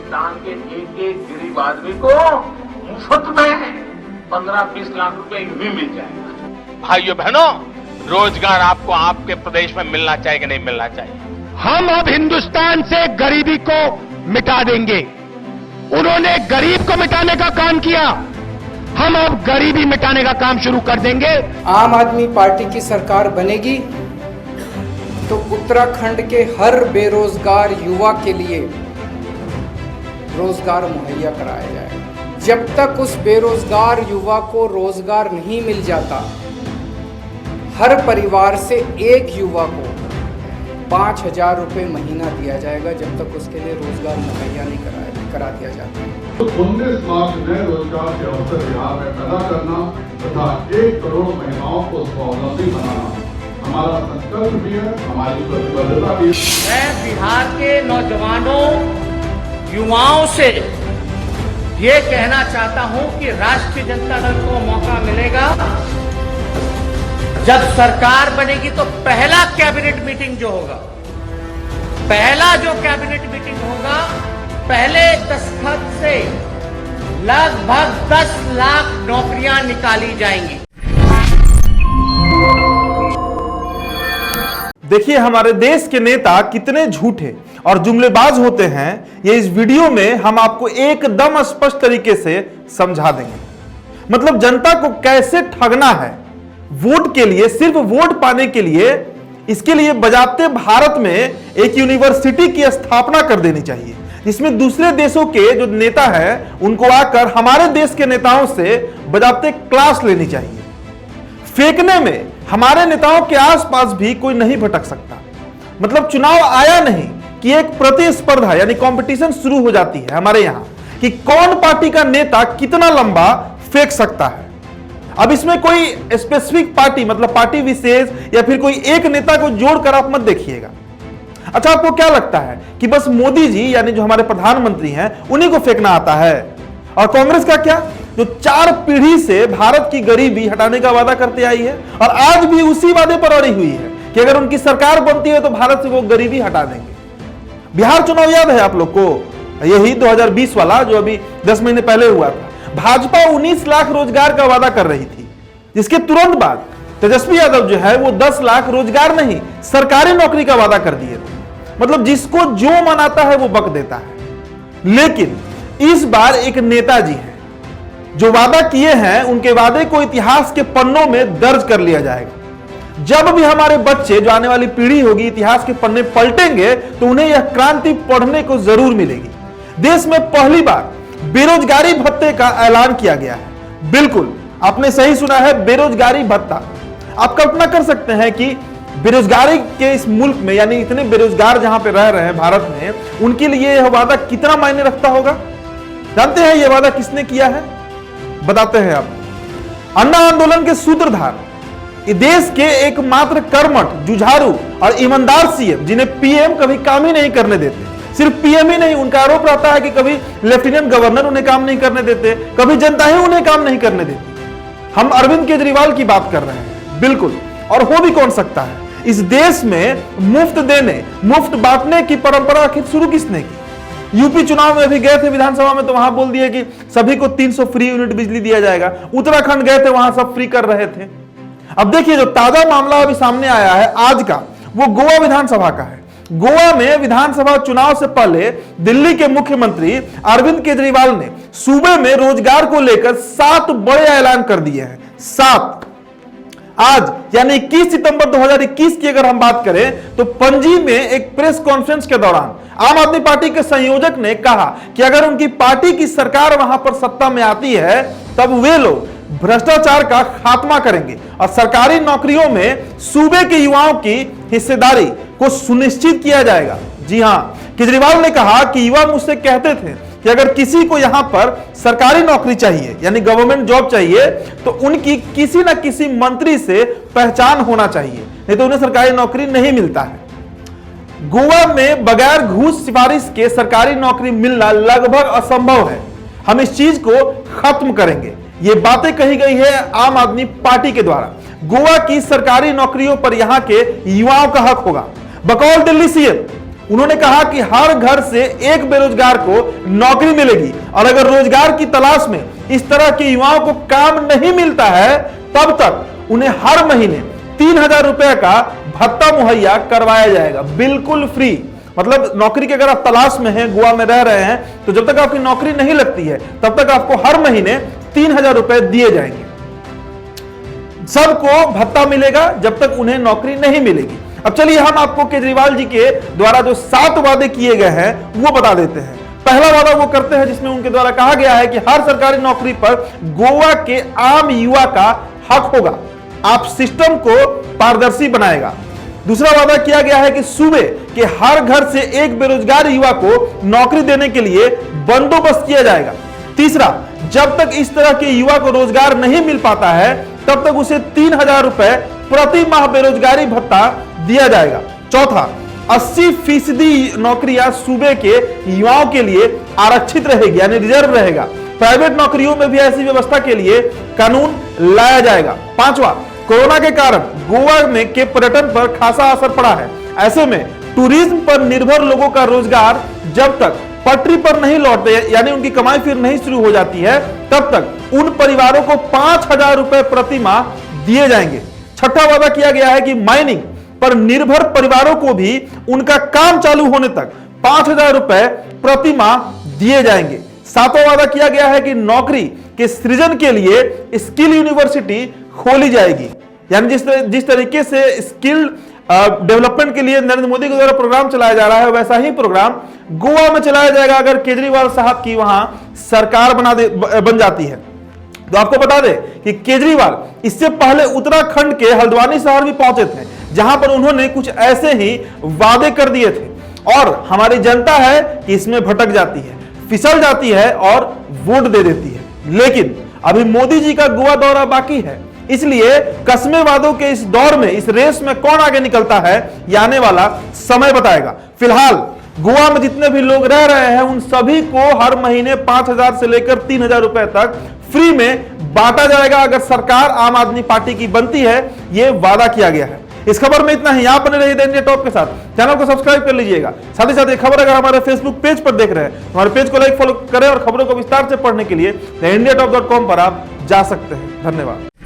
हिंदुस्तान के एक एक गरीब आदमी को मुफ्त में 15-20 लाख रुपए यूं ही मिल जाएगा। भाइयों बहनों, रोजगार आपको आपके प्रदेश में मिलना चाहिए कि नहीं मिलना चाहिए? हम अब हिंदुस्तान से गरीबी को मिटा देंगे। उन्होंने गरीब को मिटाने का काम किया, हम अब गरीबी मिटाने का काम शुरू कर देंगे। आम आदमी पार्टी की सरकार बनेगी तो उत्तराखंड के हर बेरोजगार युवा के लिए रोजगार मुहैया कराया जाएगा। जब तक उस बेरोजगार युवा को रोजगार नहीं मिल जाता, हर परिवार से एक युवा को 5,000 रुपये महीना दिया जाएगा, जब तक उसके लिए रोजगार मुहैया नहीं करा दिया जाता। तो 19 लाख नए रोजगार के अवसर बिहार में पैदा करना तथा 1 करोड़ महिलाओं को स्वावलंबी बनाना हमारा संकल्प भी है, हमारी प्रतिबद्धता भी है। मैं बिहार के नौजवानों, युवाओं से ये कहना चाहता हूं कि राष्ट्रीय जनता दल को मौका मिलेगा, जब सरकार बनेगी तो पहला कैबिनेट मीटिंग जो होगा, पहला जो कैबिनेट मीटिंग होगा, पहले दस्तखत से लगभग 10 लाख नौकरियां निकाली जाएंगी। देखिए हमारे देश के नेता कितने झूठे और जुमलेबाज होते हैं, ये इस वीडियो में हम आपको एकदम स्पष्ट तरीके से समझा देंगे। मतलब जनता को कैसे ठगना है वोट के लिए, सिर्फ वोट पाने के लिए। इसके लिए बजाते भारत में एक यूनिवर्सिटी की स्थापना कर देनी चाहिए, जिसमें दूसरे देशों के जो नेता हैं उनको आकर हमारे देश के नेताओं से बजाते क्लास लेनी चाहिए। फेंकने में हमारे नेताओं के आसपास भी कोई नहीं भटक सकता। मतलब चुनाव आया नहीं कि एक प्रतिस्पर्धा यानी कंपटीशन शुरू हो जाती है हमारे यहां कि कौन पार्टी का नेता कितना लंबा फेंक सकता है। अब इसमें कोई स्पेसिफिक पार्टी मतलब पार्टी विशेष या फिर कोई एक नेता को जोड़कर आप मत देखिएगा। अच्छा, आपको क्या लगता है कि बस मोदी जी यानी जो हमारे प्रधानमंत्री हैं उन्हीं को फेंकना आता है? और कांग्रेस का क्या, जो 4 पीढ़ी से भारत की गरीबी हटाने का वादा करते आई है और आज भी उसी वादे पर अड़ी हुई है कि अगर उनकी सरकार बनती है तो भारत से वो गरीबी हटा देंगे। बिहार चुनाव याद है आप लोग को, यही 2020 वाला जो अभी 10 महीने पहले हुआ था। भाजपा 19 लाख रोजगार का वादा कर रही थी, जिसके तुरंत बाद तेजस्वी यादव जो है वो 10 लाख रोजगार नहीं सरकारी नौकरी का वादा कर दिए थे। मतलब जिसको जो मनाता है वो बक देता है। लेकिन इस बार एक नेताजी हैं जो वादा किए हैं, उनके वादे को इतिहास के पन्नों में दर्ज कर लिया जाएगा। जब भी हमारे बच्चे, जो आने वाली पीढ़ी होगी, इतिहास के पन्ने पलटेंगे तो उन्हें यह क्रांति पढ़ने को जरूर मिलेगी। देश में पहली बार बेरोजगारी भत्ते का ऐलान किया गया है। बिल्कुल आपने सही सुना है, बेरोजगारी भत्ता। आप कल्पना कर सकते हैं कि बेरोजगारी के इस मुल्क में यानी इतने बेरोजगार जहां पे रह रहे हैं भारत में, उनके लिए यह वादा कितना मायने रखता होगा। जानते हैं यह वादा किसने किया है? बताते हैं आप। अन्ना आंदोलन के सूत्रधार, देश के एकमात्र कर्मठ, जुझारू और ईमानदार सीएम, जिन्हें पीएम कभी काम ही नहीं करने देते। सिर्फ पीएम ही नहीं, उनका आरोप रहता है कि कभी लेफ्टिनेंट गवर्नर उन्हें काम नहीं करने देते, कभी जनता ही उन्हें काम नहीं करने देती। हम अरविंद केजरीवाल की बात कर रहे हैं। बिल्कुल, और हो भी कौन सकता है। इस देश में मुफ्त देने, मुफ्त बांटने की परंपरा आखिर शुरू किसने की? यूपी चुनाव में भी गए थे विधानसभा में, तो वहां बोल दिए कि सभी को 300 फ्री यूनिट बिजली दिया जाएगा। उत्तराखंड गए थे, वहां सब फ्री कर रहे थे। अब देखिए जो ताजा मामला अभी सामने आया है आज का, वो गोवा विधानसभा का है। गोवा में विधानसभा चुनाव से पहले दिल्ली के मुख्यमंत्री अरविंद केजरीवाल ने सूबे में रोजगार को लेकर 7 बड़े ऐलान कर दिए हैं। 7 आज यानी 21 सितंबर 2021 की अगर हम बात करें तो पणजी में एक प्रेस कॉन्फ्रेंस के दौरान आम आदमी पार्टी के संयोजक ने कहा कि अगर उनकी पार्टी की सरकार वहां पर सत्ता में आती है तब वे लोग भ्रष्टाचार का खात्मा करेंगे और सरकारी नौकरियों में सूबे के युवाओं की हिस्सेदारी को सुनिश्चित किया जाएगा। जी हां, केजरीवाल ने कहा कि युवा मुझसे कहते थे कि अगर किसी को यहां पर सरकारी नौकरी चाहिए यानी गवर्नमेंट जॉब चाहिए तो उनकी किसी ना किसी मंत्री से पहचान होना चाहिए, नहीं तो उन्हें सरकारी नौकरी नहीं मिलता है। गोवा में बगैर घूस सिफारिश के सरकारी नौकरी मिलना लगभग असंभव है। हम इस चीज को खत्म करेंगे। ये बातें कही गई है आम आदमी पार्टी के द्वारा। गोवा की सरकारी नौकरियों पर यहां के युवाओं का हक होगा। बकौल दिल्ली सीएम उन्होंने कहा कि हर घर से एक बेरोजगार को नौकरी मिलेगी और अगर रोजगार की तलाश में इस तरह के युवाओं को काम नहीं मिलता है तब तक उन्हें हर महीने 3,000 रुपए का भत्ता मुहैया करवाया जाएगा, बिल्कुल फ्री। मतलब नौकरी की अगर आप तलाश में हैं, गोवा में रह रहे हैं, तो जब तक आपकी नौकरी नहीं लगती है तब तक आपको हर महीने 3,000 रुपए दिए जाएंगे। सबको भत्ता मिलेगा जब तक उन्हें नौकरी नहीं मिलेगी। अब चलिए हम आपको केजरीवाल जी के द्वारा जो 7 वादे किए गए हैं वो बता देते हैं। पहला वादा वो करते हैं जिसमें उनके द्वारा कहा गया है कि हर सरकारी नौकरी पर गोवा के आम युवा का हक होगा, आप सिस्टम को पारदर्शी बनाएगा। दूसरा वादा किया गया है कि सूबे के हर घर से एक बेरोजगार युवा को नौकरी देने के लिए बंदोबस्त किया जाएगा। तीसरा, जब तक इस तरह के युवा को रोजगार नहीं मिल पाता है तब तक उसे 3,000 रुपए प्रति माह बेरोजगारी भत्ता दिया जाएगा। चौथा, 80% नौकरियां सूबे के युवाओं के लिए आरक्षित रहेगी, यानी रिजर्व रहेगा। प्राइवेट नौकरियों में भी ऐसी व्यवस्था के लिए कानून लाया जाएगा। पांचवा, कोरोना के कारण गोवा में के पर्यटन पर खासा असर पड़ा है, ऐसे में टूरिज्म पर निर्भर लोगों का रोजगार जब तक पटरी पर नहीं लौटते, यानी उनकी कमाई फिर नहीं शुरू हो जाती है, तब तक उन परिवारों को 5,000 रुपए प्रति माह दिए जाएंगे। छठा वादा किया गया है कि माइनिंग पर निर्भर परिवारों को भी उनका काम चालू होने तक 5,000 रुपए प्रति माह दिए जाएंगे। सातवां वादा किया गया है कि नौकरी के सृजन के लिए स्किल यूनिवर्सिटी खोली जाएगी, यानी जिस तरीके से स्किल डेवलपमेंट के लिए नरेंद्र मोदी के द्वारा प्रोग्राम चलाया जा रहा है वैसा ही प्रोग्राम गोवा में चलाया जाएगा अगर केजरीवाल साहब की वहां सरकार बन जाती है। तो आपको बता दें कि केजरीवाल इससे पहले उत्तराखंड के हल्द्वानी शहर भी पहुंचे थे, जहां पर उन्होंने कुछ ऐसे ही वादे कर दिए थे और हमारी जनता है कि इसमें भटक जाती है, फिसल जाती है और वोट दे देती है। लेकिन अभी मोदी जी का गोवा दौरा बाकी है, इसलिए कस्मे वादों के इस दौर में, इस रेस में कौन आगे निकलता है यह आने वाला समय बताएगा। फिलहाल गोवा में जितने भी लोग रह रहे हैं उन सभी को हर महीने 5,000 से लेकर 3,000 रुपए तक फ्री में बांटा जाएगा अगर सरकार आम आदमी पार्टी की बनती है, यह वादा किया गया है। इस खबर में इतना ही। यहां बने रहिए द इंडिया टॉप के साथ, चैनल को सब्सक्राइब कर लीजिएगा। साथ ही साथ ये खबर अगर हमारे फेसबुक पेज पर देख रहे हैं तो हमारे पेज को लाइक फॉलो करें और खबरों को विस्तार से पढ़ने के लिए द इंडिया टॉप.com पर आप जा सकते हैं। धन्यवाद।